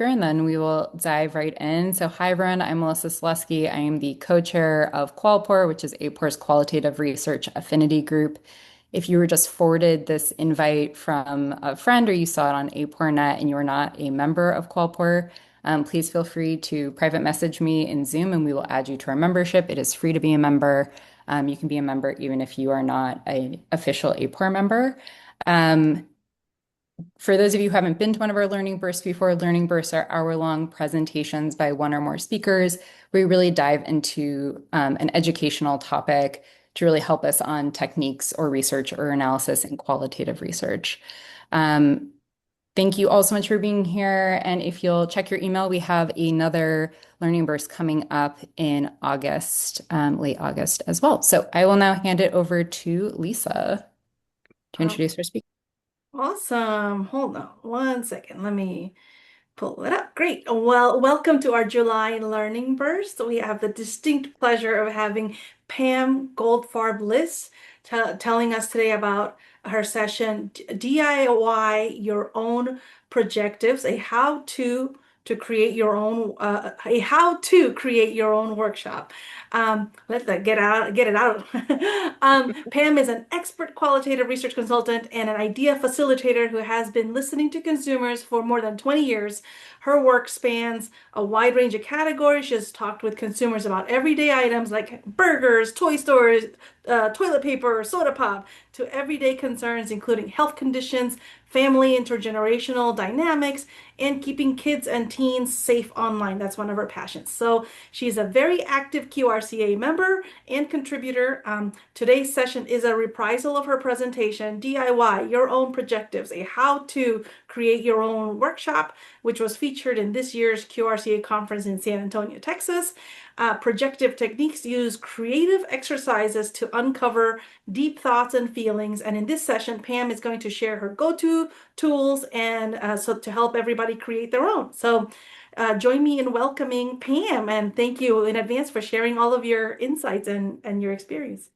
And then we will dive right in. So, hi, everyone. I'm Melissa Selesky. I am the co-chair of QUALPOR, which is APOR's Qualitative Research Affinity Group. If you were just forwarded this invite from a friend or you saw it on APORnet and you are not a member of QUALPOR, please feel free to private message me in Zoom and we will add you to our membership. It is free to be a member. You can be a member even if you are not an official APOR member. Um, for those of you who haven't been to one of our learning bursts before, learning bursts are hour-long presentations by one or more speakers where we really dive into an educational topic to really help us on techniques or research or analysis in qualitative research. Um, Thank you all so much for being here. And if you'll check your email, we have another learning burst coming up in August, late August as well. So I will now hand it over to Lisa to Oh, introduce our speaker. awesome. Hold on one second. Let me pull it up. Great. Well, welcome to our July Learning Burst. We have the distinct pleasure of having Pam Goldfarb-Liss telling us today about her session, DIY Your Own Projectives, a how-to to create your own a how to create your own workshop. Let that get it out. Pam is an expert qualitative research consultant and an idea facilitator who has been listening to consumers for more than 20 years. Her work spans a wide range of categories. She has talked with consumers about everyday items like burgers, toy stores, toilet paper, soda pop, to everyday concerns, including health conditions, family intergenerational dynamics, and keeping kids and teens safe online. That's one of her passions. So she's a very active QRCA member and contributor. Today's session is a reprisal of her presentation, DIY Your Own Projectives, a how to create your own workshop, which was featured in this year's QRCA conference in San Antonio, Texas. Projective techniques use creative exercises to uncover deep thoughts and feelings. And in this session, Pam is going to share her go-to tools and so to help everybody create their own. So join me in welcoming Pam, and thank you in advance for sharing all of your insights and your experience.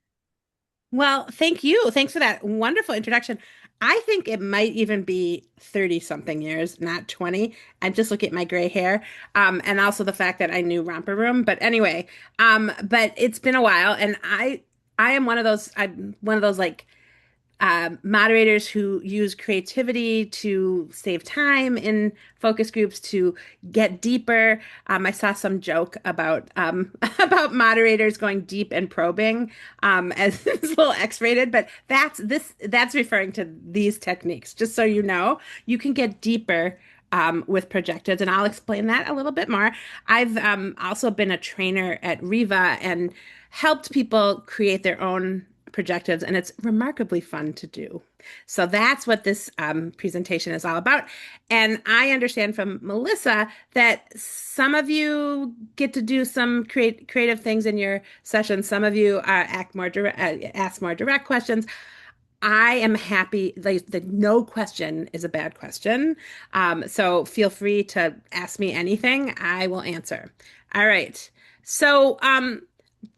Well, thank you. Thanks for that wonderful introduction. I think it might even be 30 something years, not 20. I'm just looking at my gray hair. And also the fact that I knew Romper Room. But anyway, but it's been a while and I am I'm one of those like moderators who use creativity to save time in focus groups to get deeper. I saw some joke about about moderators going deep and probing as it's a little X-rated, but that's referring to these techniques. Just so you know, you can get deeper with projectives, and I'll explain that a little bit more. I've also been a trainer at Riva and helped people create their own projectives, and it's remarkably fun to do. So that's what this presentation is all about. And I understand from Melissa that some of you get to do some creative things in your session. Some of you ask more direct questions. I am happy, like the no question is a bad question. So feel free to ask me anything. I will answer. All right. So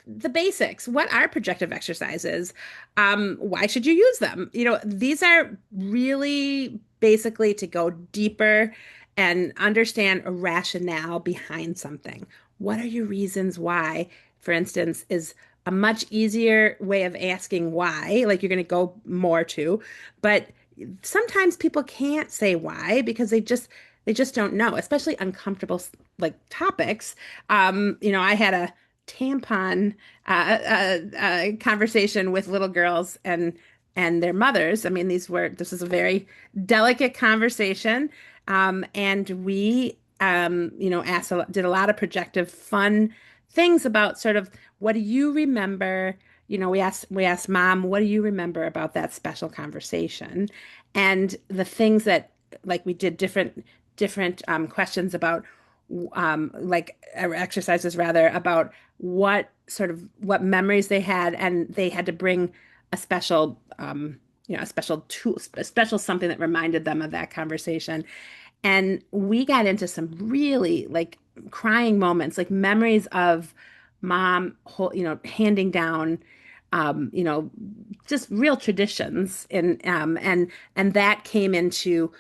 the basics. What are projective exercises? Why should you use them? You know, these are really basically to go deeper and understand a rationale behind something. What are your reasons why, for instance, is a much easier way of asking why, like you're going to go more to, but sometimes people can't say why because they just don't know, especially uncomfortable like topics. I had a tampon conversation with little girls and their mothers. I mean, this is a very delicate conversation, and we did a lot of projective fun things about sort of what do you remember. We asked mom, what do you remember about that special conversation? And the things that like we did different questions about exercises rather about what memories they had, and they had to bring a special a special tool, a special something that reminded them of that conversation. And we got into some really like crying moments, like memories of mom, handing down, um, you know, just real traditions, and that came into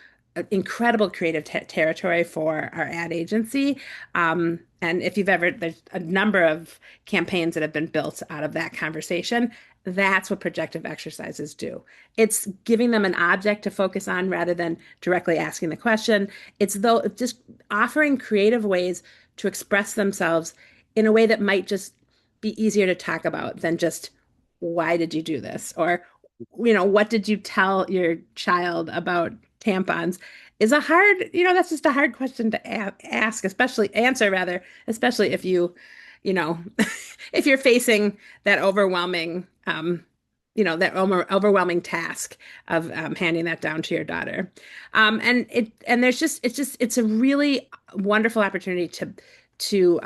incredible creative territory for our ad agency. And if you've ever, there's a number of campaigns that have been built out of that conversation. That's what projective exercises do. It's giving them an object to focus on rather than directly asking the question. It's though just offering creative ways to express themselves in a way that might just be easier to talk about than just why did you do this? Or, what did you tell your child about tampons? Is a hard, that's just a hard question to ask, especially answer rather, especially if you know, if you're facing that overwhelming, overwhelming task of handing that down to your daughter. And it's a really wonderful opportunity to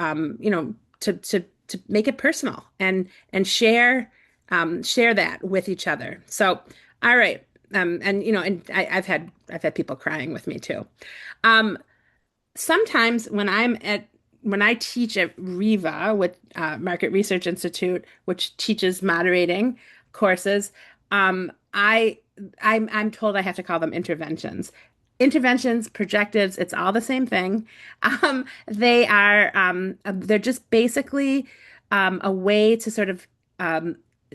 make it personal and share that with each other. So, all right. I've had people crying with me too. Um, Sometimes when I teach at REVA with Market Research Institute, which teaches moderating courses, I'm told I have to call them interventions. Interventions, projectives, it's all the same thing. They're just basically a way to sort of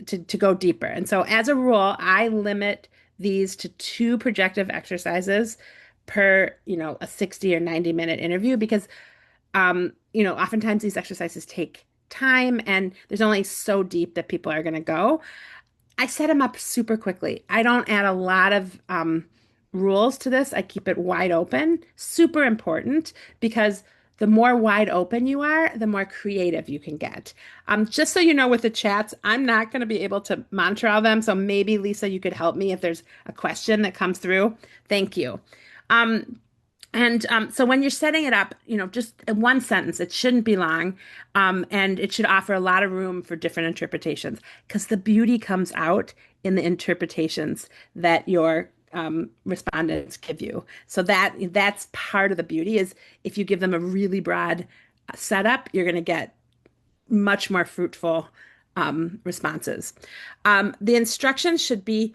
to go deeper. And so as a rule, I limit these to two projective exercises per, a 60 or 90-minute interview because oftentimes these exercises take time and there's only so deep that people are going to go. I set them up super quickly. I don't add a lot of rules to this. I keep it wide open. Super important because the more wide open you are, the more creative you can get. Just so you know, with the chats, I'm not going to be able to monitor all them. So maybe, Lisa, you could help me if there's a question that comes through. Thank you. So when you're setting it up, just in one sentence, it shouldn't be long, and it should offer a lot of room for different interpretations because the beauty comes out in the interpretations that your respondents give you. So that's part of the beauty is if you give them a really broad setup, you're going to get much more fruitful responses. The instructions should be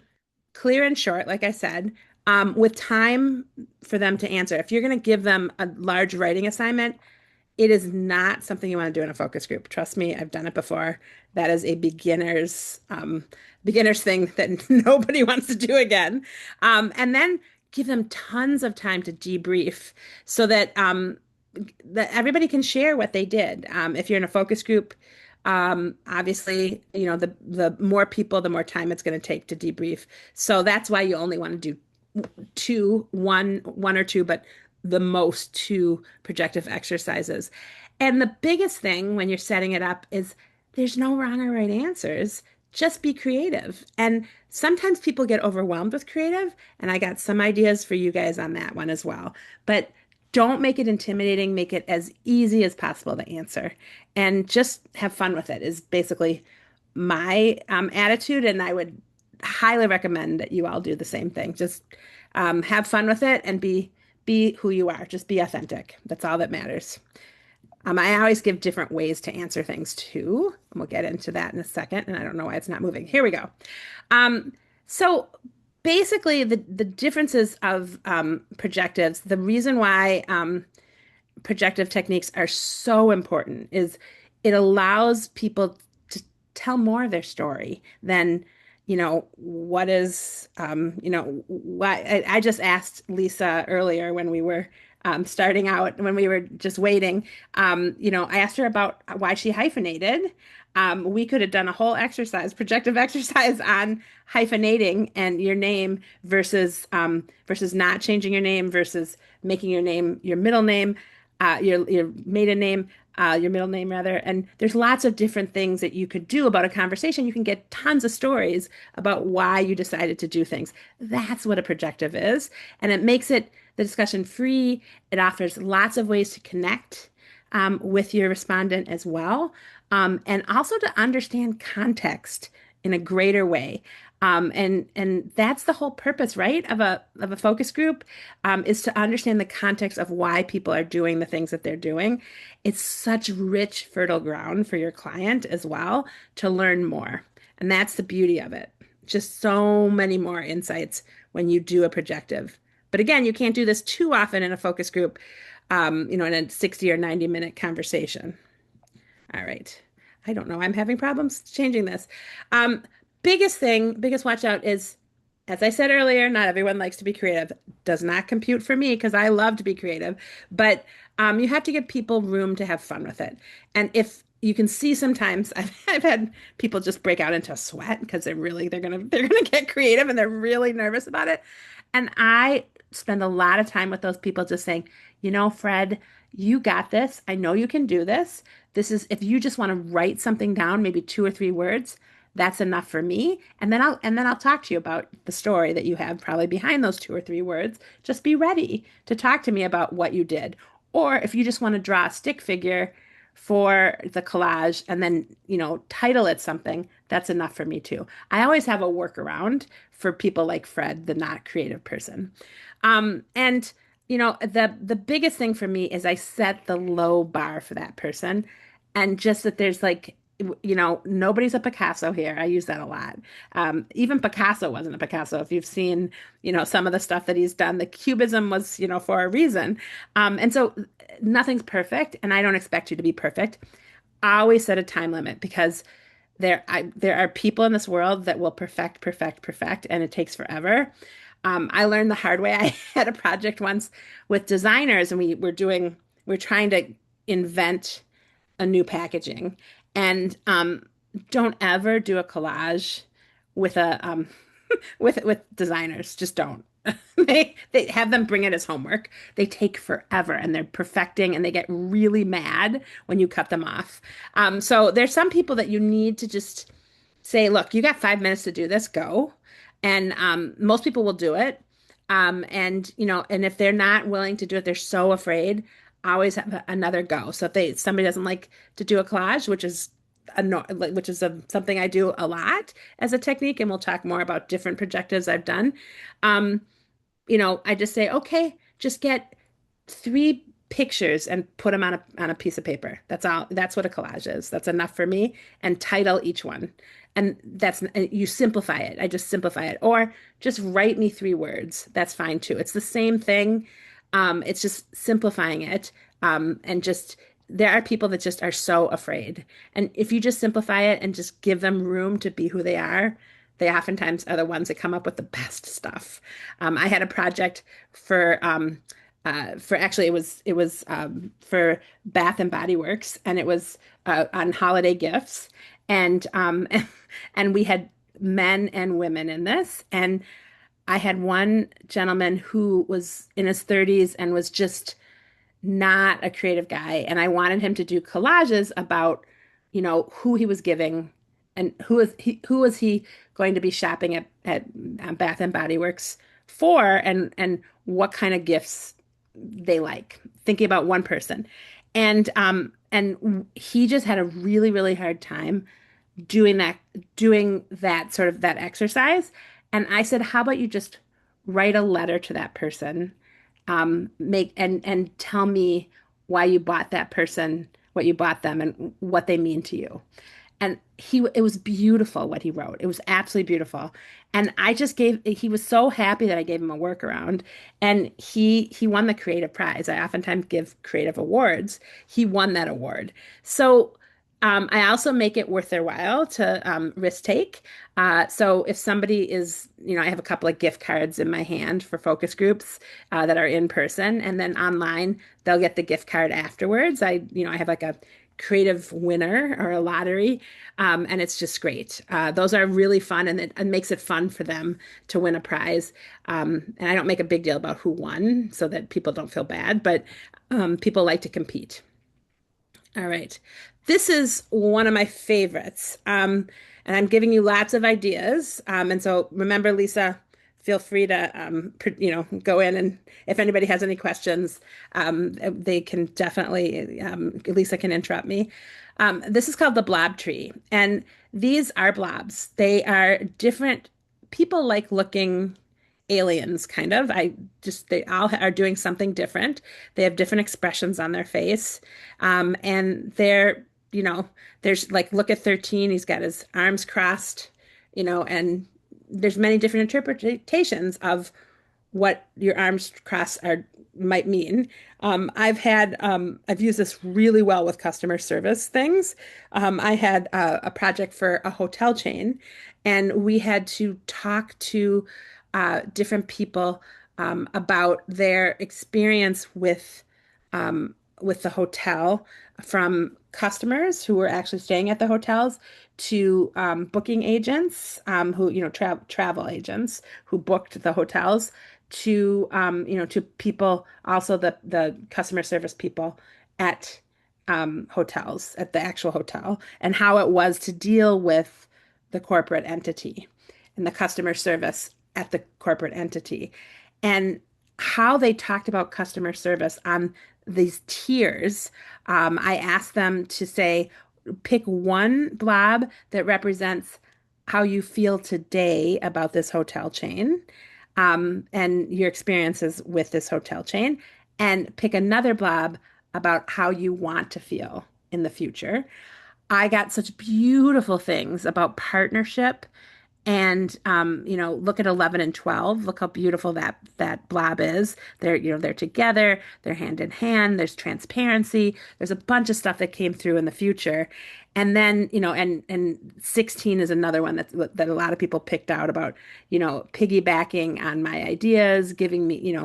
clear and short, like I said, with time for them to answer. If you're going to give them a large writing assignment, it is not something you want to do in a focus group. Trust me, I've done it before. That is a beginner's thing that nobody wants to do again. And then give them tons of time to debrief so that everybody can share what they did. If you're in a focus group, obviously, the more people, the more time it's going to take to debrief. So that's why you only want to do one or two, but the most two projective exercises. And the biggest thing when you're setting it up is there's no wrong or right answers. Just be creative. And sometimes people get overwhelmed with creative, and I got some ideas for you guys on that one as well. But don't make it intimidating. Make it as easy as possible to answer. And just have fun with it is basically my attitude. And I would highly recommend that you all do the same thing. Just have fun with it and be who you are. Just be authentic. That's all that matters. I always give different ways to answer things too. And we'll get into that in a second. And I don't know why it's not moving. Here we go. So basically the differences of projectives, the reason why projective techniques are so important is it allows people to tell more of their story than what is, why I just asked Lisa earlier when we were starting out, when we were just waiting, I asked her about why she hyphenated. We could have done a whole projective exercise on hyphenating and your name versus not changing your name versus making your name your middle name, your maiden name, your middle name rather. And there's lots of different things that you could do about a conversation. You can get tons of stories about why you decided to do things. That's what a projective is. And it makes the discussion free. It offers lots of ways to connect with your respondent as well. And also to understand context in a greater way. And that's the whole purpose, right, of a focus group, is to understand the context of why people are doing the things that they're doing. It's such rich, fertile ground for your client as well to learn more. And that's the beauty of it. Just so many more insights when you do a projective But again, you can't do this too often in a focus group, in a 60 or 90-minute conversation. All right. I don't know. I'm having problems changing this. Um, biggest watch out is, as I said earlier, not everyone likes to be creative. Does not compute for me because I love to be creative. But you have to give people room to have fun with it. And if you can see sometimes I've had people just break out into a sweat because they're gonna get creative and they're really nervous about it. And I spend a lot of time with those people just saying, Fred, you got this. I know you can do this. This is if you just want to write something down, maybe 2 or 3 words, that's enough for me. And then I'll talk to you about the story that you have probably behind those 2 or 3 words. Just be ready to talk to me about what you did. Or if you just want to draw a stick figure for the collage and then, title it something, that's enough for me too. I always have a workaround for people like Fred, the not creative person. And the biggest thing for me is I set the low bar for that person, and just that there's like, nobody's a Picasso here. I use that a lot. Even Picasso wasn't a Picasso. If you've seen, some of the stuff that he's done, the Cubism was, for a reason. And so nothing's perfect, and I don't expect you to be perfect. I always set a time limit because there are people in this world that will perfect, perfect, perfect, and it takes forever. I learned the hard way. I had a project once with designers, and we're trying to invent a new packaging. And don't ever do a collage with a with designers. Just don't. They have them bring it as homework. They take forever and they're perfecting and they get really mad when you cut them off. So there's some people that you need to just say, look, you got 5 minutes to do this, go. And most people will do it. And if they're not willing to do it, they're so afraid. I always have another go. So if somebody doesn't like to do a collage, something I do a lot as a technique, and we'll talk more about different projectives I've done. Um, I just say, okay, just get 3 pictures and put them on a piece of paper. That's all. That's what a collage is. That's enough for me. And title each one. And you simplify it. I just simplify it. Or just write me 3 words. That's fine too. It's the same thing. It's just simplifying it. And just there are people that just are so afraid. And if you just simplify it and just give them room to be who they are, they oftentimes are the ones that come up with the best stuff. I had a project for actually it was for Bath and Body Works, and it was on holiday gifts, and and we had men and women in this, and I had one gentleman who was in his 30s and was just not a creative guy, and I wanted him to do collages about, who he was giving and who was he going to be shopping at Bath and Body Works for, and what kind of gifts they like. Thinking about one person, and he just had a really really hard time doing that sort of that exercise. And I said, how about you just write a letter to that person, make and tell me why you bought that person, what you bought them, and what they mean to you. And it was beautiful what he wrote. It was absolutely beautiful. And he was so happy that I gave him a workaround. And he won the creative prize. I oftentimes give creative awards. He won that award. So I also make it worth their while to risk take. So if somebody I have a couple of gift cards in my hand for focus groups that are in person, and then online, they'll get the gift card afterwards. I have like a creative winner or a lottery, and it's just great. Those are really fun, and it makes it fun for them to win a prize. And I don't make a big deal about who won so that people don't feel bad, but people like to compete. All right. This is one of my favorites. And I'm giving you lots of ideas. And so remember, Lisa, feel free to, go in, and if anybody has any questions, they can definitely, Lisa can interrupt me. This is called the blob tree. And these are blobs. They are different. People like looking aliens, kind of. They all are doing something different. They have different expressions on their face. And there's like, look at 13, he's got his arms crossed, and there's many different interpretations of what your arms crossed are might mean. I've used this really well with customer service things. I had a project for a hotel chain, and we had to talk to different people about their experience with the hotel, from customers who were actually staying at the hotels to booking agents, who, travel agents who booked the hotels, to to people, also the customer service people at hotels, at the actual hotel, and how it was to deal with the corporate entity and the customer service at the corporate entity, and how they talked about customer service on these tiers. I asked them to say, pick one blob that represents how you feel today about this hotel chain, and your experiences with this hotel chain, and pick another blob about how you want to feel in the future. I got such beautiful things about partnership, and look at 11 and 12. Look how beautiful that blob is. They're together, they're hand in hand, there's transparency, there's a bunch of stuff that came through in the future. And then, and 16 is another one that a lot of people picked out about, piggybacking on my ideas, giving me,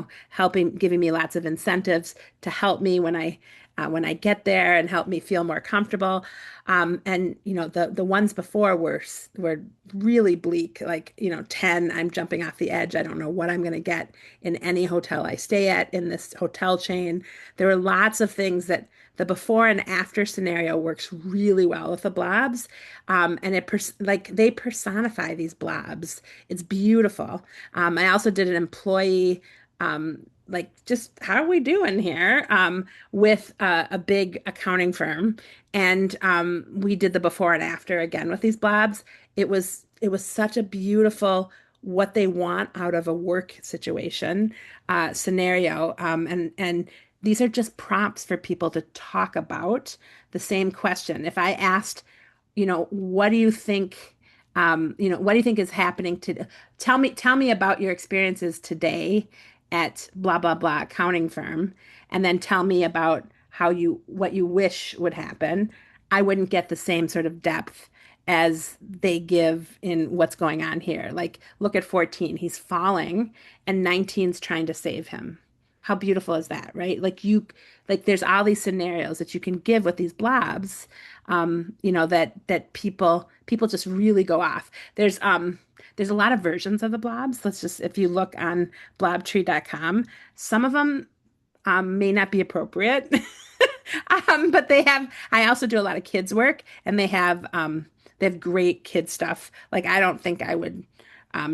giving me lots of incentives to help me when I get there, and help me feel more comfortable. And the ones before were really bleak, like 10, I'm jumping off the edge. I don't know what I'm going to get in any hotel I stay at in this hotel chain. There were lots of things that the before and after scenario works really well with the blobs. And like they personify these blobs. It's beautiful. I also did an employee, like, just how are we doing here, with a big accounting firm, and we did the before and after again with these blobs. It was such a beautiful, what they want out of a work situation, scenario, and these are just prompts for people to talk about the same question. If I asked, what do you think? What do you think is happening to tell me about your experiences today at blah blah blah accounting firm, and then tell me about what you wish would happen. I wouldn't get the same sort of depth as they give in what's going on here. Like, look at 14, he's falling, and 19's trying to save him. How beautiful is that, right? Like there's all these scenarios that you can give with these blobs, that people just really go off. There's a lot of versions of the blobs. If you look on blobtree.com, some of them may not be appropriate. But I also do a lot of kids work, and they have great kid stuff. Like, I don't think I would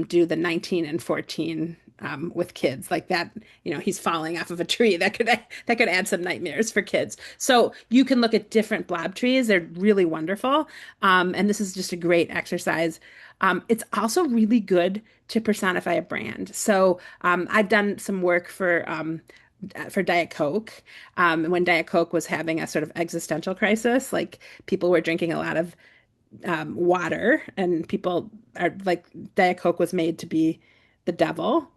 do the 19 and 14 with kids like that. He's falling off of a tree. That could add some nightmares for kids. So you can look at different blob trees. They're really wonderful. And this is just a great exercise. It's also really good to personify a brand. So I've done some work for Diet Coke, when Diet Coke was having a sort of existential crisis. Like, people were drinking a lot of water, and people are like, Diet Coke was made to be the devil,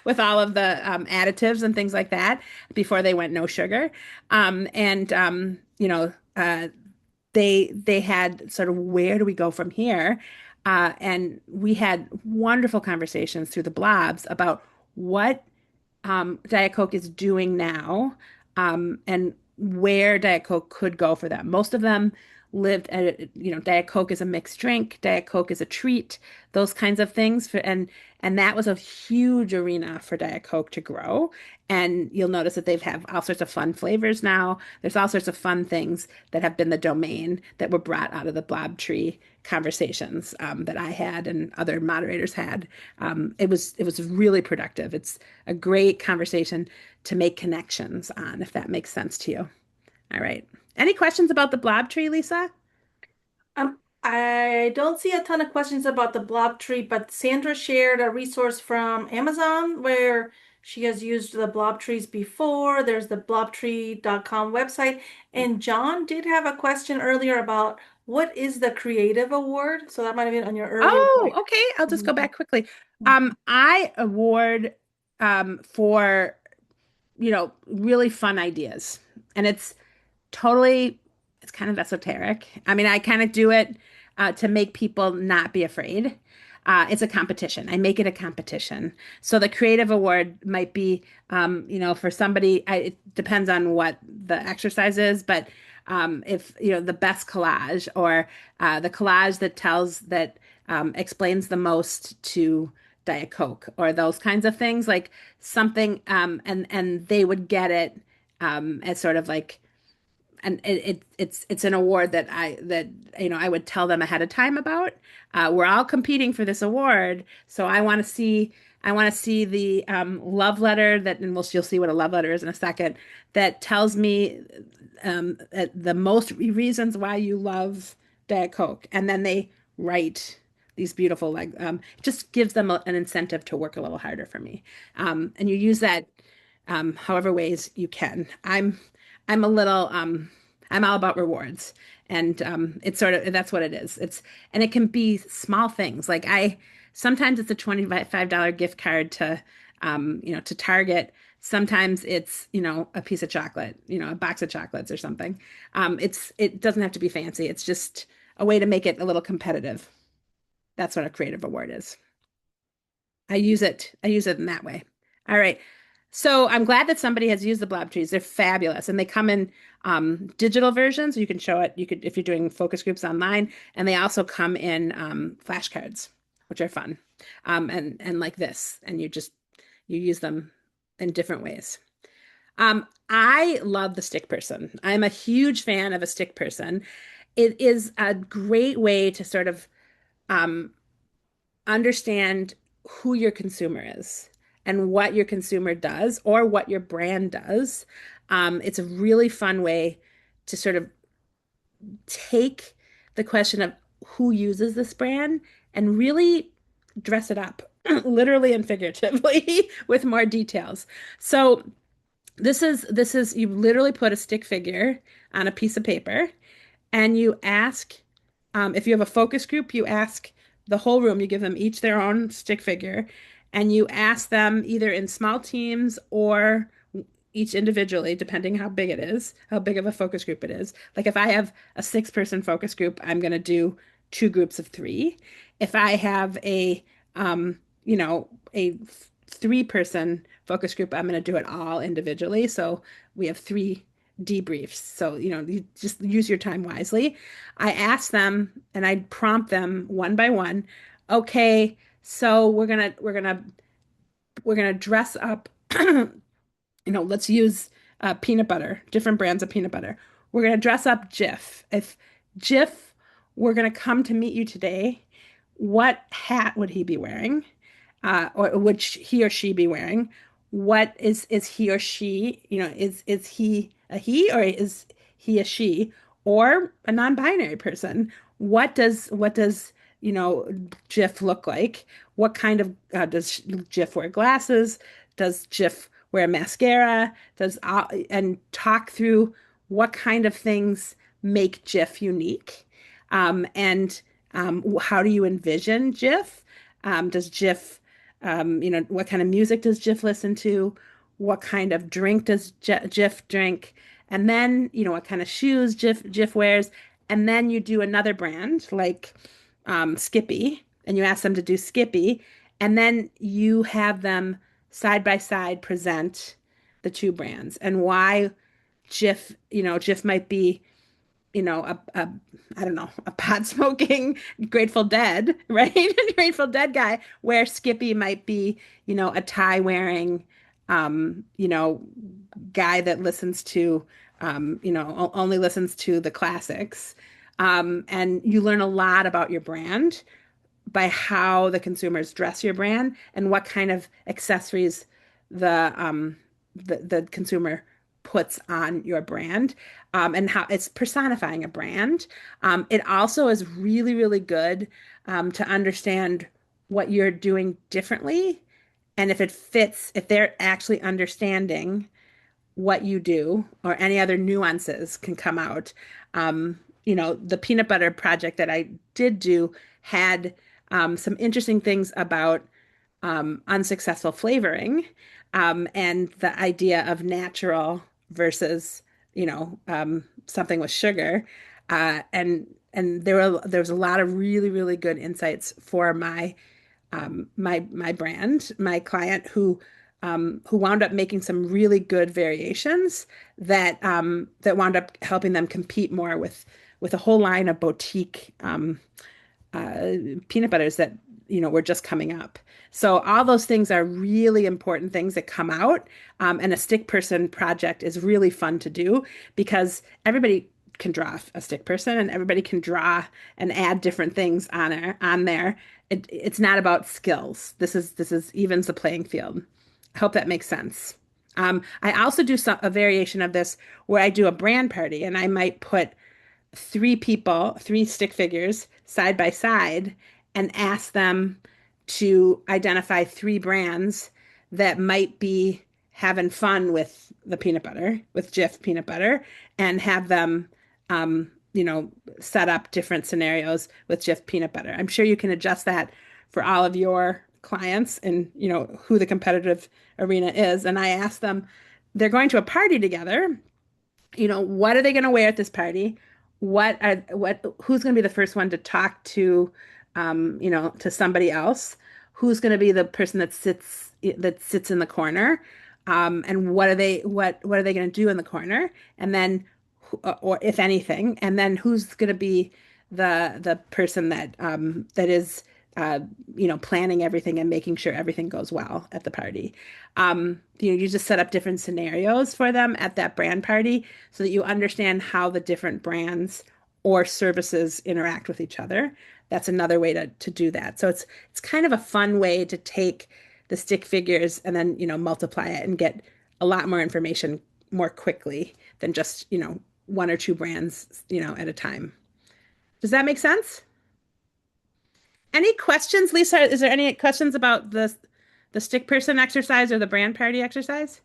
with all of the additives and things like that, before they went no sugar. And they had sort of, where do we go from here? And we had wonderful conversations through the blobs about what Diet Coke is doing now, and where Diet Coke could go for them. Most of them lived at, Diet Coke is a mixed drink, Diet Coke is a treat, those kinds of things. And that was a huge arena for Diet Coke to grow. And you'll notice that they've have all sorts of fun flavors now. There's all sorts of fun things that have been the domain that were brought out of the Blob Tree conversations, that I had and other moderators had. It was really productive. It's a great conversation to make connections on, if that makes sense to you. All right. Any questions about the Blob Tree, Lisa? I don't see a ton of questions about the blob tree, but Sandra shared a resource from Amazon where she has used the blob trees before. There's the blobtree.com website. And John did have a question earlier about What is the creative award? So that might have been on your earlier Oh, point. okay. I'll just go Mhm. back quickly. I award for, really fun ideas. And totally, it's kind of esoteric. I mean, I kind of do it to make people not be afraid. It's a competition. I make it a competition. So the creative award might be, for somebody, it depends on what the exercise is, but if, the best collage or the collage that explains the most to Diet Coke or those kinds of things, like something, and they would get it as sort of like, and it's an award that I would tell them ahead of time about. We're all competing for this award, so I want to see the love letter you'll see what a love letter is in a second. That tells me the most reasons why you love Diet Coke, and then they write these beautiful it just gives them an incentive to work a little harder for me, and you use that however ways you can. I'm a little I'm all about rewards. And it's sort of that's what it is. And it can be small things. Like I sometimes it's a $25 gift card to Target. Sometimes it's, a piece of chocolate, a box of chocolates or something. It doesn't have to be fancy. It's just a way to make it a little competitive. That's what a creative award is. I use it in that way. All right. So I'm glad that somebody has used the blob trees. They're fabulous. And they come in digital versions. You can show it. You could, if you're doing focus groups online, and they also come in flashcards, which are fun. And like this, and you use them in different ways. I love the stick person. I'm a huge fan of a stick person. It is a great way to sort of um, understand who your consumer is and what your consumer does or what your brand does. It's a really fun way to sort of take the question of who uses this brand and really dress it up, literally and figuratively, with more details. So this is you literally put a stick figure on a piece of paper and you ask, if you have a focus group, you ask the whole room, you give them each their own stick figure, and you ask them either in small teams or each individually, depending how big it is, how big of a focus group it is. Like if I have a 6-person focus group, I'm going to do 2 groups of 3. If I have a 3-person focus group, I'm going to do it all individually. So we have 3 debriefs. So, you just use your time wisely. I ask them and I prompt them one by one. Okay, so we're gonna dress up. Let's use peanut butter, different brands of peanut butter. We're gonna dress up Jif. If Jif were gonna come to meet you today, what hat would he be wearing? Or would he or she be wearing? What is he or she? Is he a he or is he a she or a non-binary person? What does Jif look like? What kind of does Jif wear glasses? Does Jif wear mascara? And talk through what kind of things make Jif unique, and how do you envision Jif? Does Jif what kind of music does Jif listen to? What kind of drink does Jif drink? And then, what kind of shoes Jif wears. And then you do another brand like Skippy, and you ask them to do Skippy. And then you have them side by side present the 2 brands and why Jif might be a I don't know, a pot smoking Grateful Dead, right? Grateful Dead guy, where Skippy might be, a tie wearing, um, you know, guy that listens to, only listens to the classics. And you learn a lot about your brand by how the consumers dress your brand and what kind of accessories the consumer puts on your brand, and how it's personifying a brand. It also is really, really good to understand what you're doing differently and if it fits, if they're actually understanding what you do or any other nuances can come out. the peanut butter project that I did do had some interesting things about unsuccessful flavoring, and the idea of natural versus, something with sugar. And there was a lot of really, really good insights for my brand, my client who wound up making some really good variations that wound up helping them compete more with a whole line of boutique peanut butters that were just coming up. So all those things are really important things that come out. And a stick person project is really fun to do because everybody can draw a stick person and everybody can draw and add different things on there. It's not about skills. This is evens the playing field. I hope that makes sense. I also do a variation of this where I do a brand party and I might put three stick figures side by side and ask them to identify three brands that might be having fun with the peanut butter, with Jif peanut butter, and have them, set up different scenarios with Jif peanut butter. I'm sure you can adjust that for all of your clients and, who the competitive arena is. And I ask them, they're going to a party together, what are they going to wear at this party? Who's going to be the first one to talk to somebody else? Who's going to be the person that sits in the corner? And what are they going to do in the corner? And then, or if anything, and then who's going to be the person that is planning everything and making sure everything goes well at the party. You just set up different scenarios for them at that brand party so that you understand how the different brands or services interact with each other. That's another way to do that. So it's kind of a fun way to take the stick figures and then, multiply it and get a lot more information more quickly than just, one or two brands, at a time. Does that make sense? Any questions, Lisa? Is there any questions about the stick person exercise or the brand party exercise?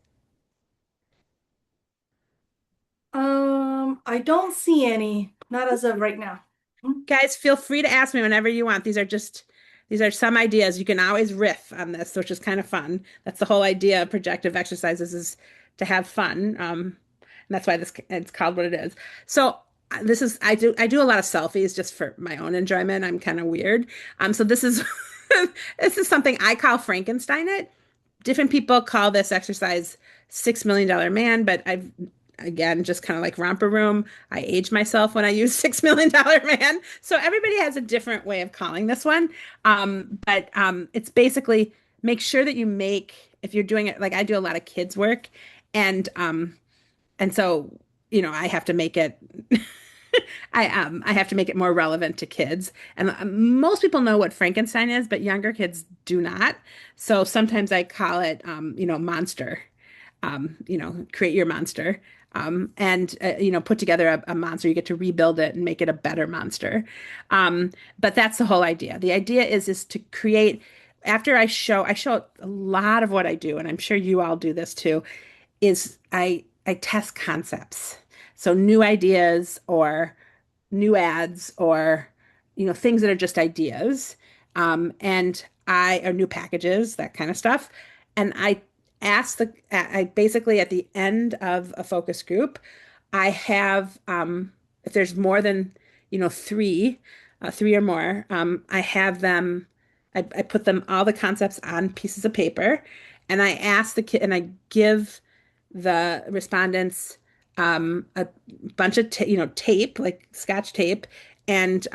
I don't see any, not as of right now. Hmm. Guys, feel free to ask me whenever you want. These are some ideas. You can always riff on this, which is kind of fun. That's the whole idea of projective exercises is to have fun. And that's why it's called what it is. So I do a lot of selfies just for my own enjoyment. I'm kind of weird. So this is this is something I call Frankenstein it. Different people call this exercise $6 Million Man, but I've again just kind of like romper room. I age myself when I use $6 Million Man. So everybody has a different way of calling this one. But it's basically make sure that you make if you're doing it like I do a lot of kids work, and so I have to make it. I have to make it more relevant to kids. And most people know what Frankenstein is, but younger kids do not. So sometimes I call it, monster. Create your monster. And put together a monster. You get to rebuild it and make it a better monster. But that's the whole idea. The idea is to create. After I show a lot of what I do, and I'm sure you all do this too. Is I test concepts. So new ideas or new ads or things that are just ideas, and I or new packages, that kind of stuff. And I basically at the end of a focus group, I have if there's more than three or more, I have them. I put them all the concepts on pieces of paper, and I ask the kid and I give the respondents a bunch of tape, like Scotch tape, and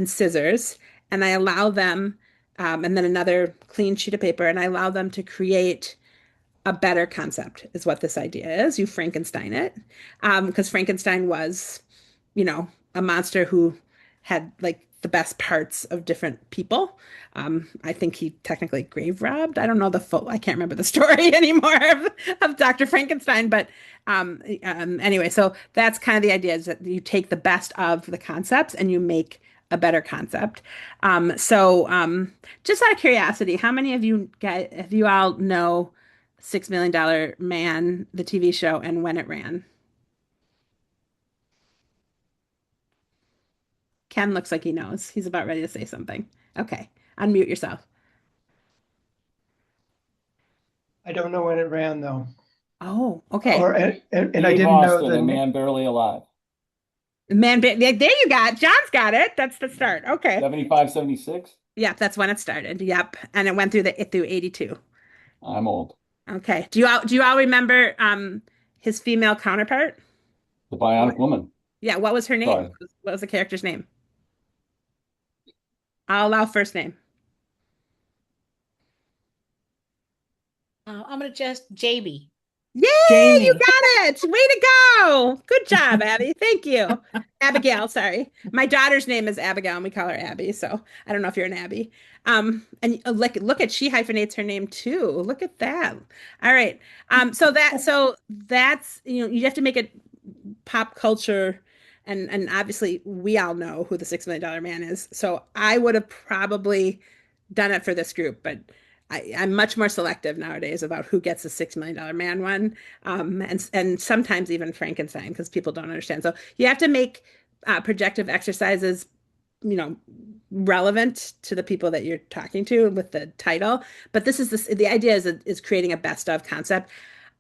scissors, and I allow them, and then another clean sheet of paper, and I allow them to create a better concept, is what this idea is. You Frankenstein it, because Frankenstein was, a monster who had like the best parts of different people. I think he technically grave robbed. I don't know I can't remember the story anymore of Dr. Frankenstein, but anyway, so that's kind of the idea is that you take the best of the concepts and you make a better concept. So just out of curiosity, how many of you guys, if you all know $6 Million Man, the TV show, and when it ran? Ken looks like he knows. He's about ready to say something. Okay, unmute yourself. I don't know when it ran though, Oh, okay. or and I Dave didn't know Austin, the a man barely alive. There you got. John's got it. That's the start. Okay. 75, 76. Yep, that's when it started. Yep, and it went through 82. I'm old. Okay. Do you all remember his female counterpart? The Bionic Woman. Yeah, what was her name? Sorry. What was the character's name? I'll allow first name. I'm gonna just JB. Yay, you Jamie. got it. Way to go. Good job, Abby. Thank you. Abigail, sorry. My daughter's name is Abigail and we call her Abby, so I don't know if you're an Abby. And look at she hyphenates her name too. Look at that. All right. So that's you have to make it pop culture and obviously we all know who the $6 million man is. So I would have probably done it for this group, but I'm much more selective nowadays about who gets the $6 million man one, and sometimes even Frankenstein because people don't understand. So you have to make projective exercises, relevant to the people that you're talking to with the title. But the idea is creating a best of concept.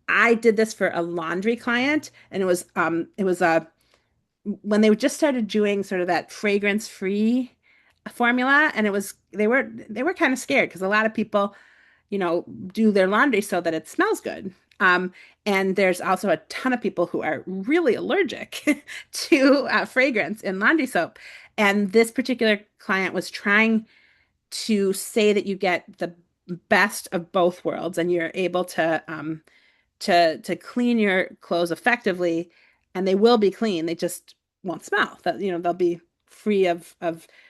I did this for a laundry client, and it was when they just started doing sort of that fragrance free formula, and they were kind of scared because a lot of people do their laundry so that it smells good. And there's also a ton of people who are really allergic to fragrance in laundry soap. And this particular client was trying to say that you get the best of both worlds and you're able to clean your clothes effectively, and they will be clean. They just won't smell. That they'll be free of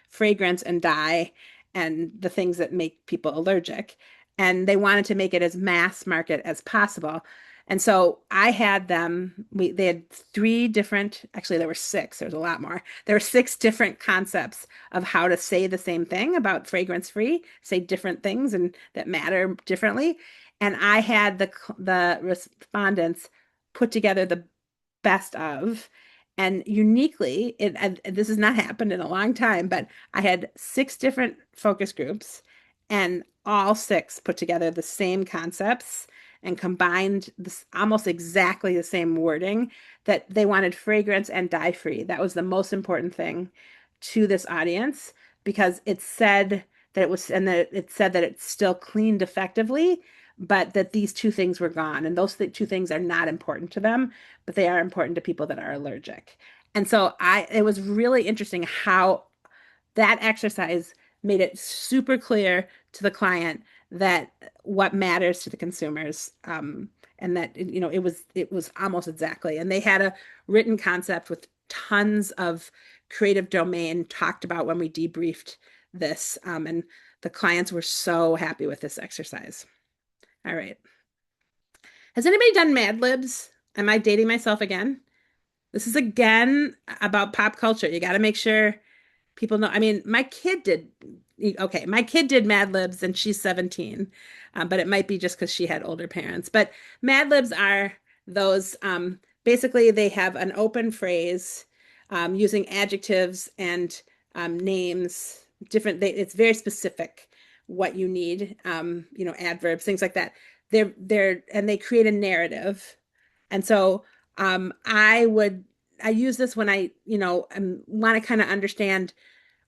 fragrance and dye and the things that make people allergic. And they wanted to make it as mass market as possible. And so I had they had three different, actually there were six, there was a lot more. There were six different concepts of how to say the same thing about fragrance free, say different things and that matter differently. And I had the respondents put together the best of, and uniquely, and this has not happened in a long time, but I had six different focus groups, and all six put together the same concepts and combined this almost exactly the same wording that they wanted fragrance and dye free. That was the most important thing to this audience because it said that it was, and that it said that it still cleaned effectively, but that these two things were gone. And those two things are not important to them, but they are important to people that are allergic. And so it was really interesting how that exercise made it super clear to the client that what matters to the consumers, and that it was almost exactly. And they had a written concept with tons of creative domain talked about when we debriefed this, and the clients were so happy with this exercise. All right. Has anybody done Mad Libs? Am I dating myself again? This is again about pop culture. You got to make sure people know. I mean, my kid did. Okay, my kid did Mad Libs and she's 17, but it might be just because she had older parents. But Mad Libs are those, basically, they have an open phrase using adjectives and names, it's very specific what you need, adverbs, things like that. And they create a narrative. And so I use this when I want to kind of understand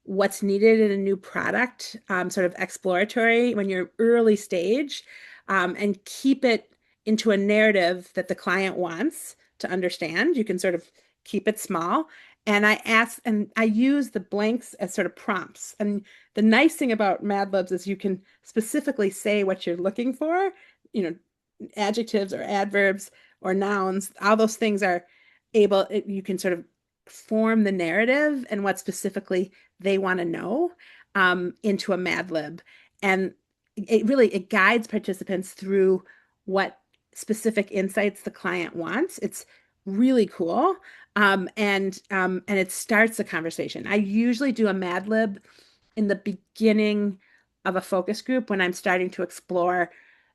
what's needed in a new product, sort of exploratory when you're early stage, and keep it into a narrative that the client wants to understand. You can sort of keep it small. And I use the blanks as sort of prompts. And the nice thing about Mad Libs is you can specifically say what you're looking for, adjectives or adverbs or nouns. All those things are you can sort of form the narrative and what specifically they want to know, into a Mad Lib. And it guides participants through what specific insights the client wants. It's really cool. And it starts the conversation. I usually do a Mad Lib in the beginning of a focus group when I'm starting to explore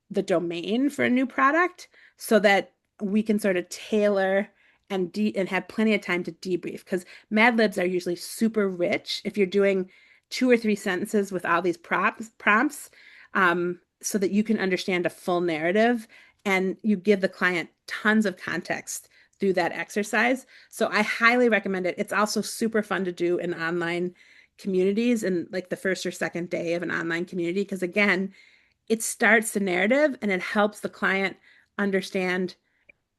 the domain for a new product so that we can sort of tailor and have plenty of time to debrief, because Mad Libs are usually super rich if you're doing 2 or 3 sentences with all these prompts, so that you can understand a full narrative and you give the client tons of context through that exercise. So I highly recommend it. It's also super fun to do in online communities and like the first or second day of an online community, because again, it starts the narrative and it helps the client understand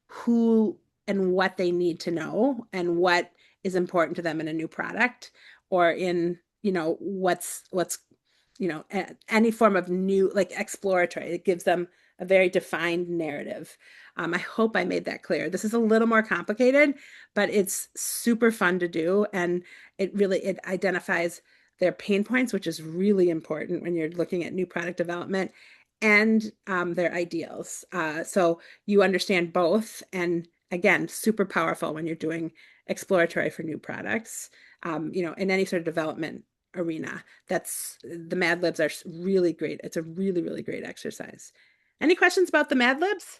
who and what they need to know and what is important to them in a new product, or in, what's any form of new, like exploratory. It gives them a very defined narrative. I hope I made that clear. This is a little more complicated, but it's super fun to do, and it identifies their pain points, which is really important when you're looking at new product development, and their ideals. So you understand both, and again, super powerful when you're doing exploratory for new products. In any sort of development arena. That's the Mad Libs are really great. It's a really, really great exercise. Any questions about the Mad Libs?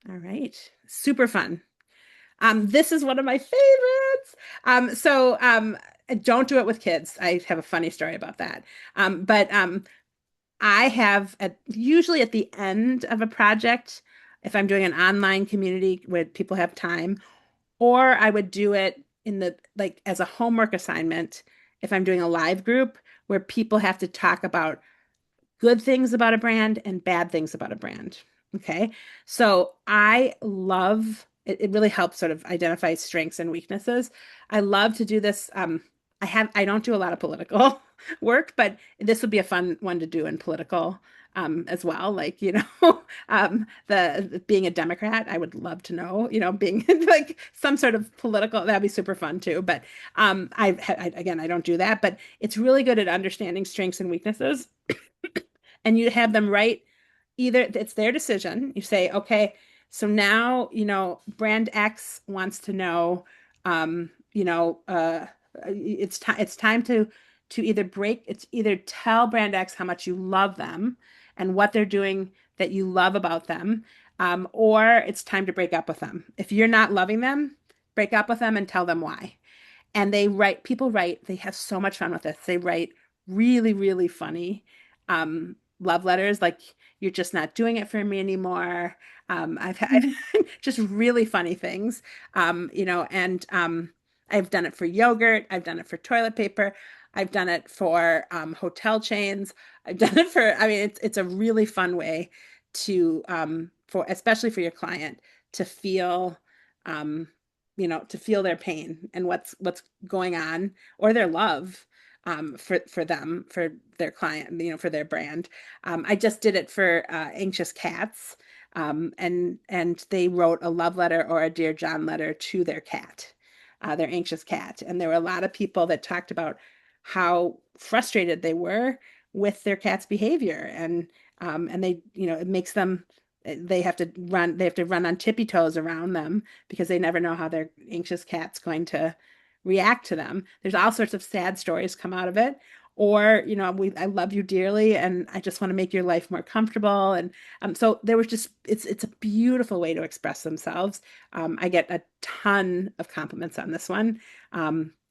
All right, super fun. This is one of my favorites. Don't do it with kids. I have a funny story about that. But I have usually at the end of a project, if I'm doing an online community where people have time, or I would do it in the like as a homework assignment if I'm doing a live group where people have to talk about good things about a brand and bad things about a brand. Okay. So I love it. It really helps sort of identify strengths and weaknesses. I love to do this. I don't do a lot of political work, but this would be a fun one to do in political as well. Like, the being a Democrat, I would love to know, being like some sort of political, that'd be super fun too. But again, I don't do that, but it's really good at understanding strengths and weaknesses. And you have them write, either it's their decision. You say, okay, so now, brand X wants to know, it's time to either tell brand X how much you love them and what they're doing that you love about them, or it's time to break up with them. If you're not loving them, break up with them and tell them why. And people write, they have so much fun with this. They write really, really funny love letters, like, you're just not doing it for me anymore. I've had just really funny things, and I've done it for yogurt. I've done it for toilet paper. I've done it for hotel chains. I've done it for, it's a really fun way to, especially for your client, to feel, to feel their pain and what's going on, or their love for them, for their client, for their brand. I just did it for anxious cats, and they wrote a love letter or a Dear John letter to their cat, their anxious cat. And there were a lot of people that talked about how frustrated they were with their cat's behavior, and they, it makes them, they have to run on tippy toes around them because they never know how their anxious cat's going to react to them. There's all sorts of sad stories come out of it. Or, I love you dearly and I just want to make your life more comfortable. And so there was just, it's a beautiful way to express themselves. I get a ton of compliments on this one.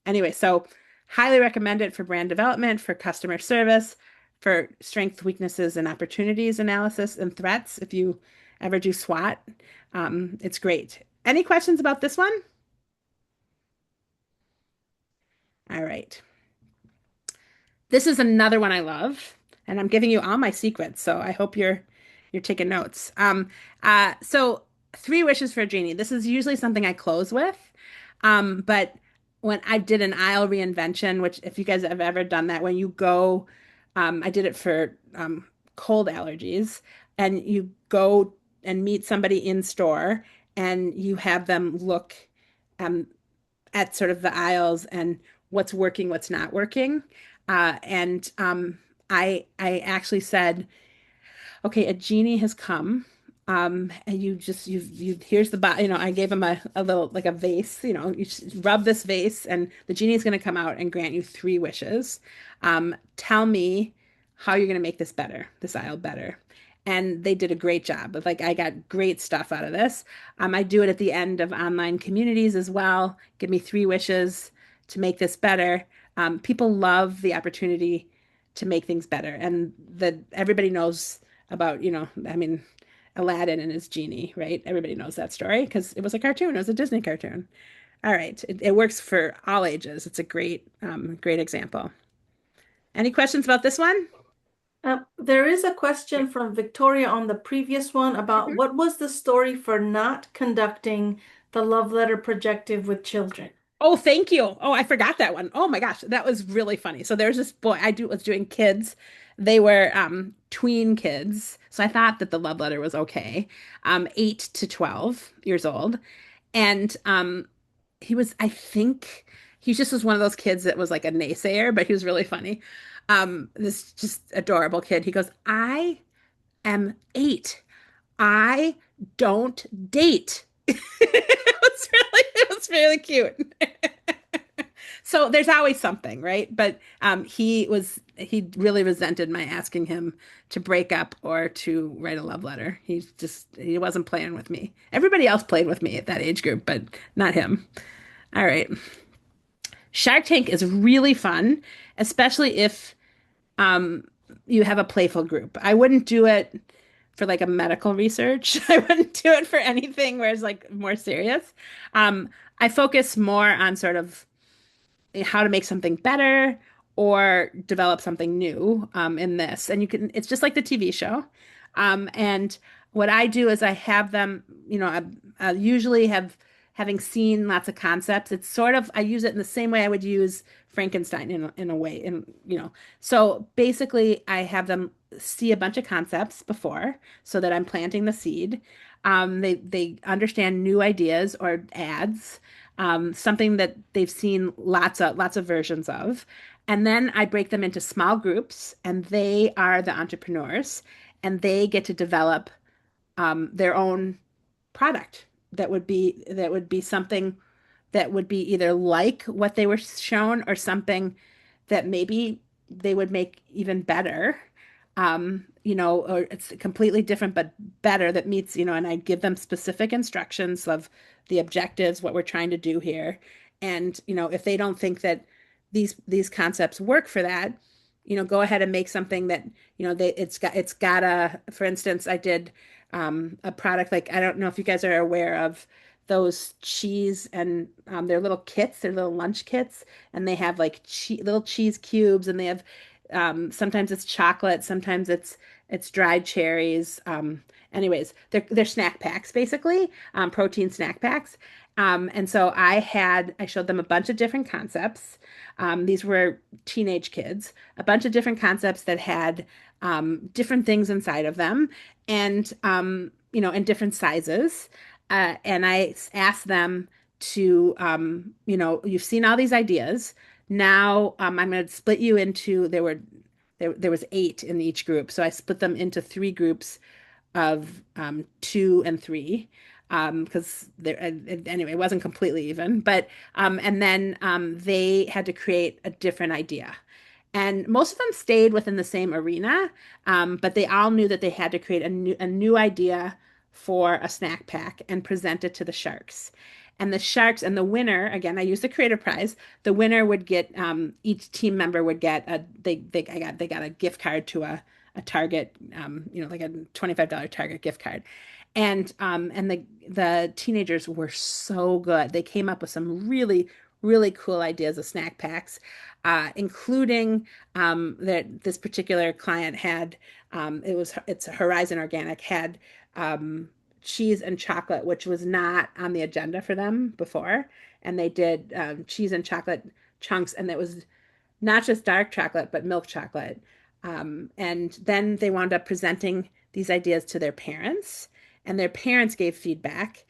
Anyway, so highly recommend it for brand development, for customer service, for strengths, weaknesses, and opportunities analysis, and threats. If you ever do SWOT, it's great. Any questions about this one? All right. This is another one I love, and I'm giving you all my secrets, so I hope you're taking notes. So 3 wishes for a genie. This is usually something I close with, but when I did an aisle reinvention, which if you guys have ever done that, when you go, I did it for cold allergies, and you go and meet somebody in store, and you have them look at sort of the aisles and what's working, what's not working. I actually said, okay, a genie has come. And here's the I gave him a little, like a vase, you just rub this vase and the genie is going to come out and grant you 3 wishes. Tell me how you're going to make this aisle better. and they did a great job. Like I got great stuff out of this. I do it at the end of online communities as well. Give me 3 wishes to make this better. People love the opportunity to make things better, and that everybody knows about, I mean, Aladdin and his genie, right? Everybody knows that story because it was a cartoon. It was a Disney cartoon. All right, it works for all ages. It's a great example. Any questions about this one? There is a question from Victoria on the previous one about what was the story for not conducting the love letter projective with children? Oh, thank you. Oh, I forgot that one. Oh my gosh, that was really funny. So there's this boy was doing kids. They were tween kids. So I thought that the love letter was okay. 8 to 12 years old. And he was, I think he just was one of those kids that was like a naysayer, but he was really funny. This just adorable kid. He goes, I am 8. I don't date. It was really cute. So there's always something, right? But he really resented my asking him to break up or to write a love letter. He wasn't playing with me. Everybody else played with me at that age group, but not him. All right. Shark Tank is really fun, especially if you have a playful group. I wouldn't do it for like a medical research. I wouldn't do it for anything where it's like more serious. I focus more on sort of how to make something better or develop something new in this. And it's just like the TV show. And what I do is I have them, I usually having seen lots of concepts. It's sort of, I use it in the same way I would use Frankenstein in a way. So basically I have them see a bunch of concepts before so that I'm planting the seed. They understand new ideas or ads, something that they've seen lots of versions of. And then I break them into small groups, and they are the entrepreneurs, and they get to develop their own product that would be something that would be either like what they were shown or something that maybe they would make even better. Or it's completely different but better that meets, and I give them specific instructions of the objectives, what we're trying to do here. And, if they don't think that these concepts work for that, go ahead and make something that, it's got for instance, I did a product, like, I don't know if you guys are aware of those cheese and they're little kits, they're little lunch kits, and they have like little cheese cubes, and they have sometimes it's chocolate, sometimes it's dried cherries. Anyways, they're snack packs basically, protein snack packs. And so I showed them a bunch of different concepts. These were teenage kids, a bunch of different concepts that had different things inside of them, and in different sizes. And I asked them to, you've seen all these ideas. Now I'm going to split you into, there was 8 in each group. So I split them into 3 groups of 2 and 3, because anyway, it wasn't completely even, but and then they had to create a different idea. And most of them stayed within the same arena, but they all knew that they had to create a new idea for a snack pack and present it to the sharks. And the sharks and the winner, again, I used the creative prize. The winner would get, each team member would get they got a gift card to a Target, like a $25 Target gift card. And the teenagers were so good. They came up with some really, really cool ideas of snack packs, including that this particular client had, it's Horizon Organic, had cheese and chocolate, which was not on the agenda for them before. And they did cheese and chocolate chunks, and it was not just dark chocolate, but milk chocolate. And then they wound up presenting these ideas to their parents, and their parents gave feedback.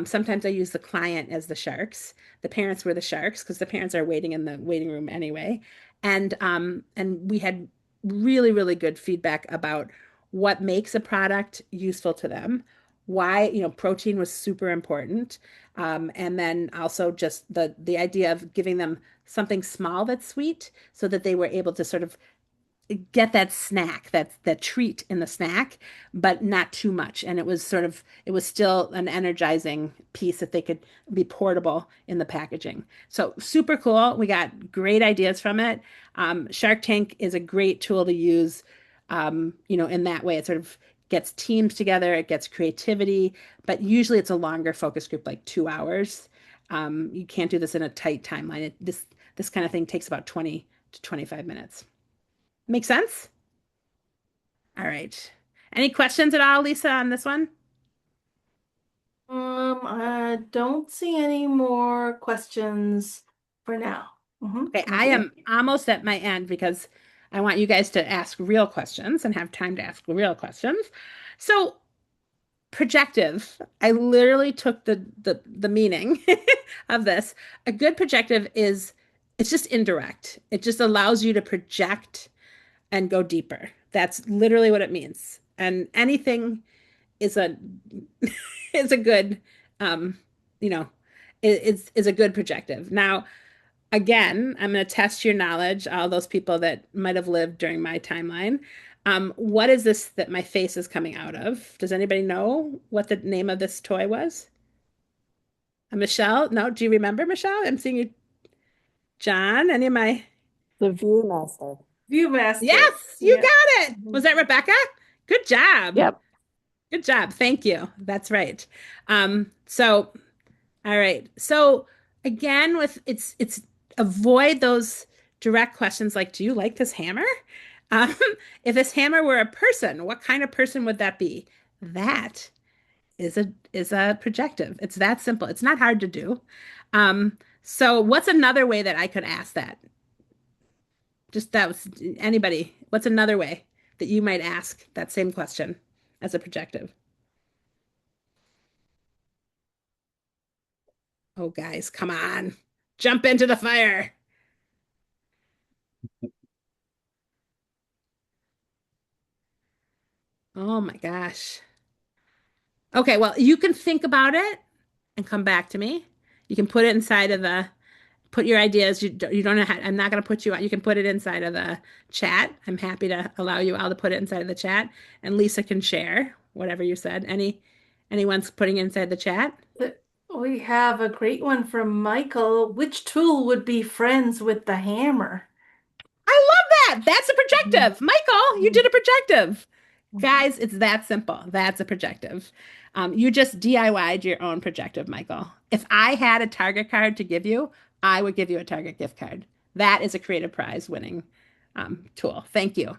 Sometimes I use the client as the sharks. The parents were the sharks because the parents are waiting in the waiting room anyway. And we had really, really good feedback about what makes a product useful to them, why, protein was super important. And then also just the idea of giving them something small that's sweet so that they were able to sort of get that snack, that treat in the snack, but not too much. And it was still an energizing piece that they could be portable in the packaging. So super cool. We got great ideas from it. Shark Tank is a great tool to use, in that way. It sort of gets teams together, it gets creativity, but usually it's a longer focus group, like 2 hours. You can't do this in a tight timeline. This kind of thing takes about 20 to 25 minutes. Make sense? All right. Any questions at all, Lisa, on this one? I don't see any more questions for now. Okay, Thank I you. am almost at my end because I want you guys to ask real questions and have time to ask real questions. So, projective, I literally took the meaning of this. A good projective is it's just indirect. It just allows you to project and go deeper. That's literally what it means. And anything is a is a good um you know is a good projective. Now, again, I'm going to test your knowledge, all those people that might have lived during my timeline. What is this that my face is coming out of? Does anybody know what the name of this toy was? Michelle? No, do you remember, Michelle? I'm seeing you. John, any of my The Viewmaster. Viewmaster. Yes, you Yeah. got it. Was that Rebecca? Good job. Yep. Good job. Thank you. That's right. So all right. So again, with it's avoid those direct questions like, do you like this hammer? Um, if this hammer were a person, what kind of person would that be? That is a projective. It's that simple. It's not hard to do. So what's another way that I could ask that? Just that was anybody. What's another way that you might ask that same question as a projective? Oh, guys, come on. Jump into the fire. Oh my gosh. Okay, well, you can think about it and come back to me. You can put it inside of put your ideas. You don't know how, I'm not going to put you out. You can put it inside of the chat. I'm happy to allow you all to put it inside of the chat. And Lisa can share whatever you said. Anyone's putting it inside the chat? We have a great one from Michael. Which tool would be friends with the hammer? I love that. That's a projective. Michael, you did a projective. Mhm. Guys, it's that simple. That's a projective. You just DIY'd your own projective, Michael. If I had a Target card to give you, I would give you a Target gift card. That is a creative prize winning tool. Thank you.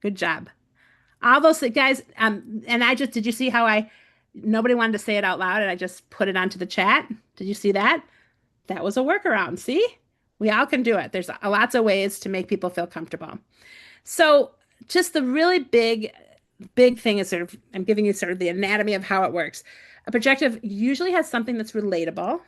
Good job. All those guys, and did you see how nobody wanted to say it out loud and I just put it onto the chat? Did you see that? That was a workaround. See? We all can do it. There's lots of ways to make people feel comfortable. So, just the really big thing is I'm giving you sort of the anatomy of how it works. A projective usually has something that's relatable.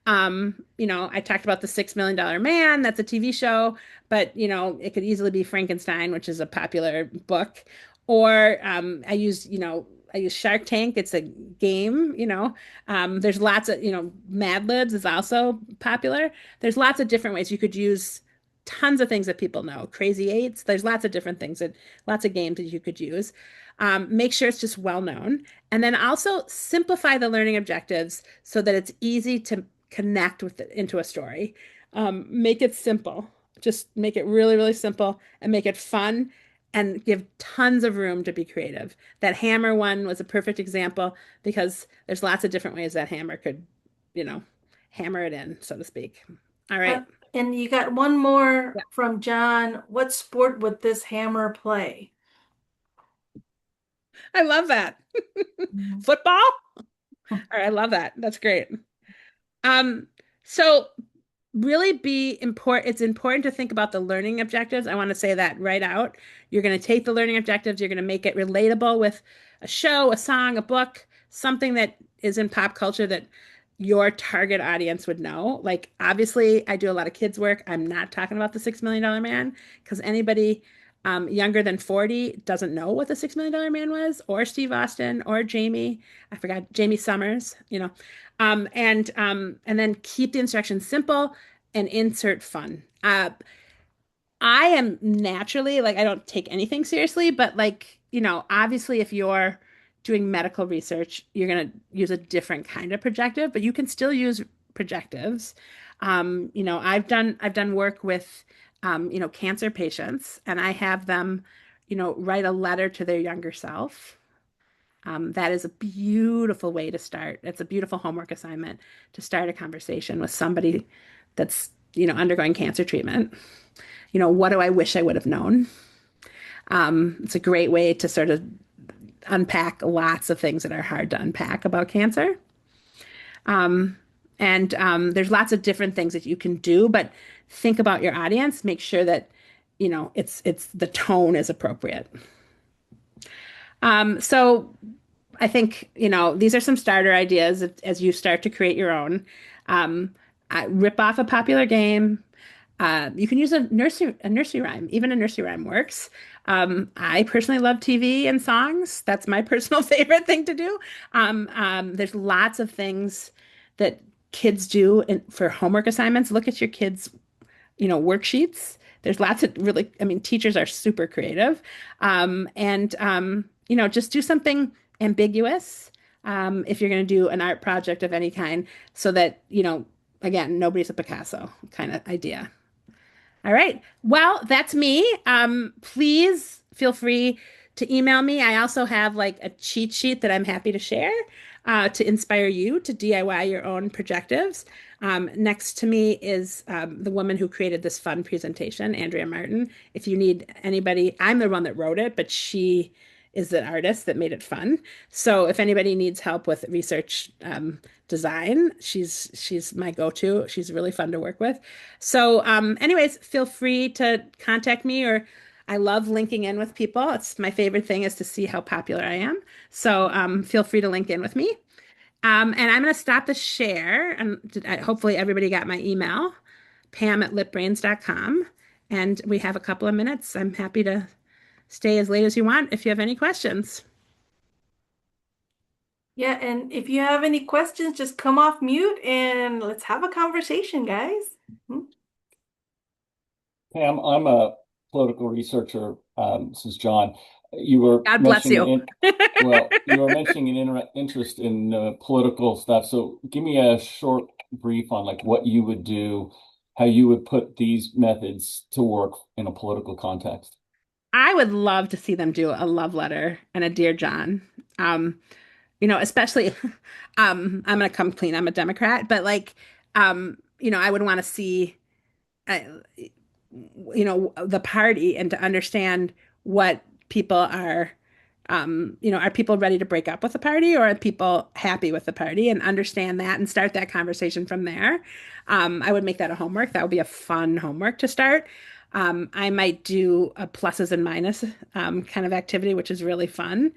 I talked about the $6 Million Man, that's a TV show, but it could easily be Frankenstein, which is a popular book. Or I use Shark Tank. It's a game, There's lots of, Mad Libs is also popular. There's lots of different ways you could use tons of things that people know. Crazy Eights, there's lots of different things lots of games that you could use. Make sure it's just well known. And then also simplify the learning objectives so that it's easy to connect with it into a story. Make it simple. Just make it really, really simple and make it fun and give tons of room to be creative. That hammer one was a perfect example because there's lots of different ways that hammer could, hammer it in, so to speak. All right. And you got one more Yeah. from John. What sport would this hammer play? I love that. Football? All right, I love that. That's great. So really it's important to think about the learning objectives. I want to say that right out. You're going to take the learning objectives, you're going to make it relatable with a show, a song, a book, something that is in pop culture that your target audience would know. Like, obviously, I do a lot of kids work. I'm not talking about the $6 Million Man because anybody younger than 40 doesn't know what the $6 Million Man was, or Steve Austin, or Jamie. I forgot Jamie Summers, and then keep the instructions simple and insert fun. I am naturally like I don't take anything seriously, but like, obviously if you're doing medical research, you're going to use a different kind of projective, but you can still use projectives. I've done work with cancer patients, and I have them, write a letter to their younger self. That is a beautiful way to start. It's a beautiful homework assignment to start a conversation with somebody that's, undergoing cancer treatment. What do I wish I would have known? It's a great way to sort of unpack lots of things that are hard to unpack about cancer. And there's lots of different things that you can do, but think about your audience. Make sure that, it's the tone is appropriate. So I think, these are some starter ideas as you start to create your own. Rip off a popular game. You can use a nursery rhyme. Even a nursery rhyme works. I personally love TV and songs. That's my personal favorite thing to do. There's lots of things that kids do for homework assignments. Look at your kids' worksheets. There's lots of really, I mean, teachers are super creative. And just do something ambiguous if you're going to do an art project of any kind so that, again, nobody's a Picasso kind of idea. All right. Well, that's me. Please feel free to email me. I also have like a cheat sheet that I'm happy to share to inspire you to DIY your own projectives. Next to me is the woman who created this fun presentation, Andrea Martin. If you need anybody, I'm the one that wrote it, but she is the artist that made it fun. So if anybody needs help with research design, she's my go-to. She's really fun to work with. So anyways, feel free to contact me, or I love linking in with people. It's my favorite thing is to see how popular I am. So feel free to link in with me. And I'm going to stop the share, and hopefully everybody got my email, pam@litbrains.com. And we have a couple of minutes. I'm happy to stay as late as you want if you have any questions. Yeah, and if you have any questions, just come off mute and let's have a conversation, guys. Pam, I'm a political researcher. This is John. You were God bless you. You were mentioning an interest in political stuff. So give me a short brief on like what you would do, how you would put these methods to work in a political context. I would love to see them do a love letter and a Dear John. Especially, I'm going to come clean. I'm a Democrat, but like, I would want to see, uh, the party and to understand what people are people ready to break up with the party, or are people happy with the party, and understand that and start that conversation from there. I would make that a homework. That would be a fun homework to start. I might do a pluses and minus kind of activity, which is really fun.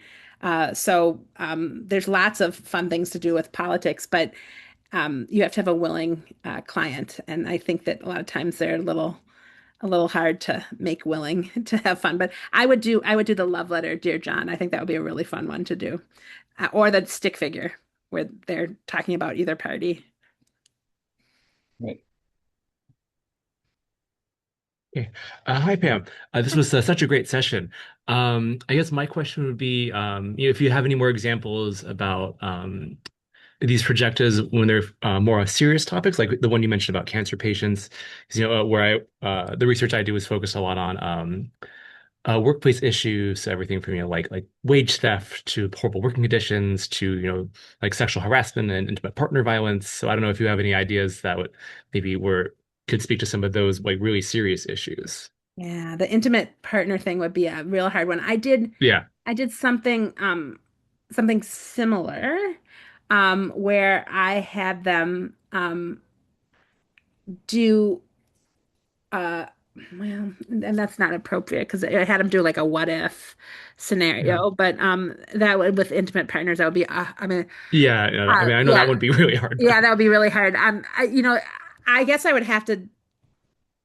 So there's lots of fun things to do with politics, but you have to have a willing client, and I think that a lot of times they're a little hard to make willing to have fun. But I would do the love letter, Dear John. I think that would be a really fun one to do, or the stick figure where they're talking about either party. Right. Okay. Hi, Pam. This was such a great session. I guess my question would be, if you have any more examples about these projectives when they're more serious topics, like the one you mentioned about cancer patients. 'Cause, where the research I do is focused a lot on workplace issues, so everything from like wage theft to horrible working conditions to like sexual harassment and intimate partner violence. So I don't know if you have any ideas that would maybe were could speak to some of those like really serious issues. Yeah, the intimate partner thing would be a real hard one. I did Yeah. I did something similar where I had them do uh well, and that's not appropriate because I had them do like a what if Yeah. scenario, but that would with intimate partners that would be I mean Yeah. I mean, I know that yeah, would be really hard, but yeah, that would be really hard. I guess I would have to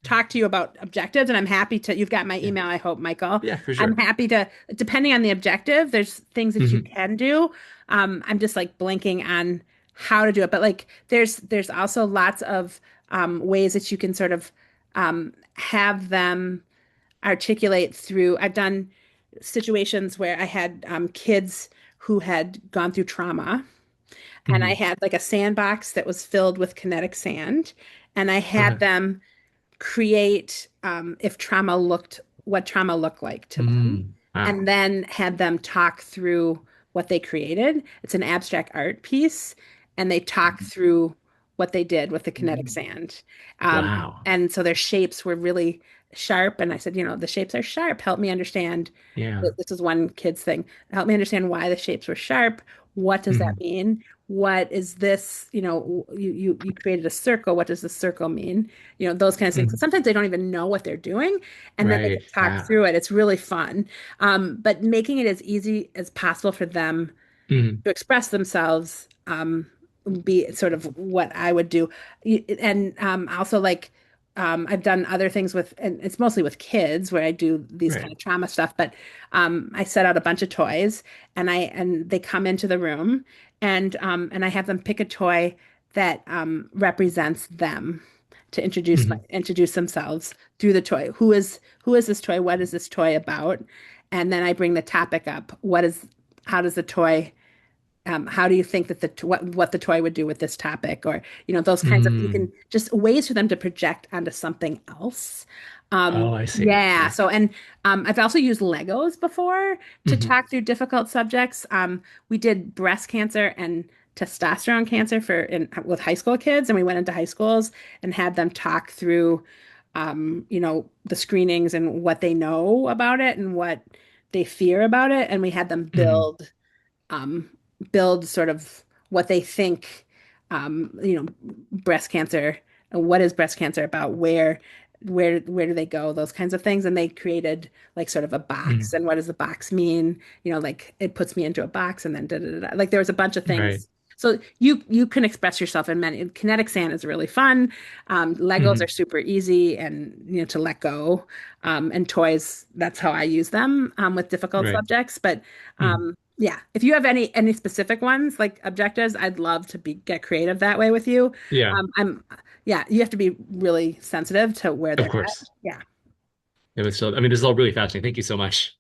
talk to you about objectives, and I'm happy to, you've got my yeah. email, I hope, Michael. Yeah, for I'm sure. happy to, depending on the objective, there's things that you Hmm. can do. I'm just like blanking on how to do it, but like there's also lots of ways that you can sort of have them articulate through, I've done situations where I had kids who had gone through trauma, and I Hmm. had like a sandbox that was filled with kinetic sand, and I had Okay. them create if trauma looked what trauma looked like to them, Wow. and then had them talk through what they created. It's an abstract art piece, and they talk through what they did with the kinetic sand. Um, Wow. and so their shapes were really sharp. And I said, the shapes are sharp. Help me understand. Yeah. This is one kid's thing. Help me understand why the shapes were sharp. What does that Hmm. mean? What is this? You created a circle. What does the circle mean? Those kinds of things. So Hmm. sometimes they don't even know what they're doing, and then they Right. can talk Yeah. through it. It's really fun. But making it as easy as possible for them Hmm. to express themselves would be sort of what I would do. And also like I've done other things with, and it's mostly with kids where I do these kind Right. of trauma stuff, but I set out a bunch of toys, and they come into the room, and I have them pick a toy that represents them to Hmm. introduce themselves through the toy. Who is this toy? What is this toy about? And then I bring the topic up. How does the toy how do you think that what the toy would do with this topic, or those kinds of, you can Mm. just ways for them to project onto something else. Oh, I see. Yeah. Yeah. So, and I've also used Legos before to Hmm. talk through difficult subjects. We did breast cancer and testosterone cancer with high school kids, and we went into high schools and had them talk through the screenings and what they know about it and what they fear about it, and we had them Hmm. um, build sort of what they think, breast cancer, what is breast cancer about, where do they go, those kinds of things. And they created like sort of a box, Hmm. and what does the box mean? Like it puts me into a box, and then da, da, da, da. Like there was a bunch of Right. things. So you can express yourself in many. Kinetic sand is really fun. Legos are Hmm. super easy, and to let go. And toys, that's how I use them with difficult Right. subjects. But Hmm. yeah, if you have any specific ones like objectives, I'd love to get creative that way with you. Yeah. Yeah, you have to be really sensitive to where Of they're at. course. Yeah. It was still, I mean, this is all really fascinating. Thank you so much.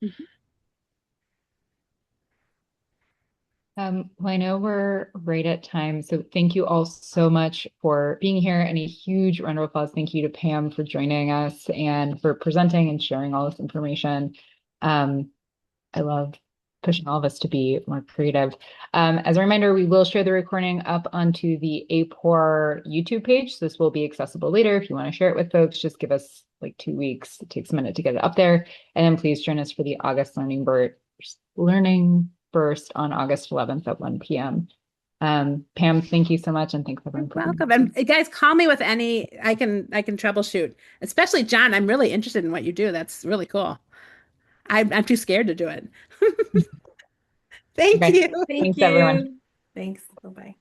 Well, I know we're right at time, so thank you all so much for being here, and a huge round of applause. Thank you to Pam for joining us and for presenting and sharing all this information. Um, I love pushing all of us to be more creative. As a reminder, we will share the recording up onto the APOR YouTube page. So this will be accessible later. If you want to share it with folks, just give us like 2 weeks. It takes a minute to get it up there. And then please join us for the August Learning Burst on August 11th at 1 p.m. Pam, thank you so much. And thanks You're everyone for being welcome. here. And guys, call me with any, I can troubleshoot. Especially John, I'm really interested in what you do. That's really cool. I'm too scared to do it. Thank Okay. you. Thank Thanks, everyone. you. Thanks. Bye-bye.